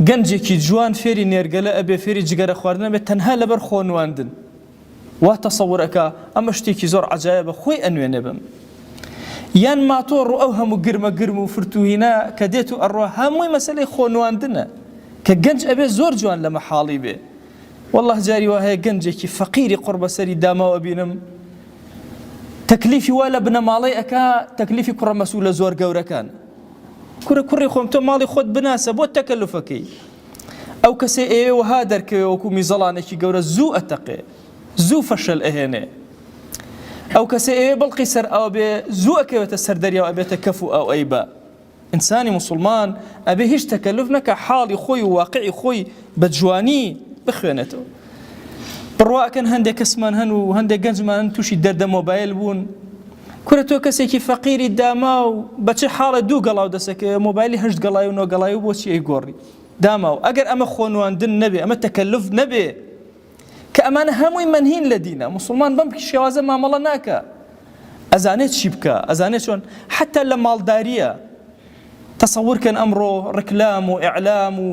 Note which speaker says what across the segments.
Speaker 1: گەنجێکی جوان فێری نێرگەلە ئەبێ فێری جگەرە خواردنە بێت تەنها لەبەر خۆنواندن وا تەسەوورەکە ئەمە شتێکی زۆر عەجایبە خۆی ئەنوێنێ بم یان ماتۆڕ و ئەو هەموو گرمە گرم و فرتوهینە کە دێت و ئەڕوا هەمووی مەسەلەی خۆنواندنە کە گەنج ئەبێ زۆر جوان لە مەحاڵی بێ والله جاری وا هەیە گەنجێکی فەقیری قوربەسەری داماوە بینم تەکلیفی وا لە بنەماڵەی ئەکا تەکلیفی کوڕە مەسوولە زۆر گەورەکان کوڕی خۆم تۆ ماڵی خۆت بناسە بۆ تەکەلوفەکەی ئەو کەسێ ئێوە وەها دەرکەوێ وەکو میزەڵانێکی گەورە زوو ئەتەقێ زوو فەشەل ئەهێنێ ئەو کەسێ ئێوە بەڵقی سەر ئەو بێ زوو ئەکەوێتە سەر دەریا و ئەبێتە کەف و ئەو ئەیبە ئینسانی موسڵمان ئەبێ هیچ تەکەلوف نەکە حاڵی خۆی و واقعی خۆی بە جوانی بخوێنێتەوە بڕواکەن هەندێک کەسمان هەن و هەندێک گەنجمان هەن تووشی دەردە مۆبایل بوون کورە تۆ کەسێکی فەقیری داما و بەچه حاڵە دوو گەڵاو دەسەکە مۆبایلی هەشت گەڵای و نۆ گەڵای و بۆچی ئەیگۆڕی داما و ئەگەر ئەمە خۆنواندن نەبێ ئەمە تەکەلوف نەبێ کە ئەمانە هەمووی منهین لە دینە موسڵمان بەم شێوازە مامەڵە ناکە ئەزانێت چی بکە ئەزانێت چۆن حتا لە ماڵداریە تەسەوورکەن ئەمڕۆ ڕکلام و ئیعلام و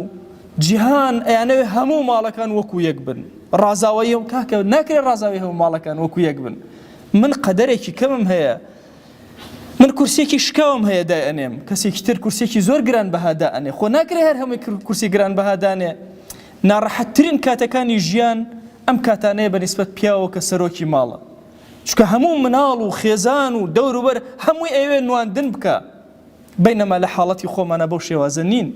Speaker 1: جیهان ئەیانەوێ هەموو ماڵەکان وەکو یەک بن ڕازاوایی و کاکە ناکرێت ڕازاوی هەموو ماڵەکان وەکو یەک بن من قەدەرێکی کەمم هەیە من کورسێکی شکاوم هەیە دایئەنێم کەسێکی تر کورسێکی زۆر گران بەها دائەنێ خۆ ناکرێت هەر هەمووی کورسی گران بەها دانێ ناڕەحەتترین کاتەکانی ژیان ئەم کاتانەیە بەنسبەت پیاوە کە سەرۆکی ماڵە چونکە هەموو مناڵ و خێزان و دەوروبەر هەمووی ئەوێ نواندن بکە بەینەما لە حاڵەتی خۆمانە بەو شێوازە نین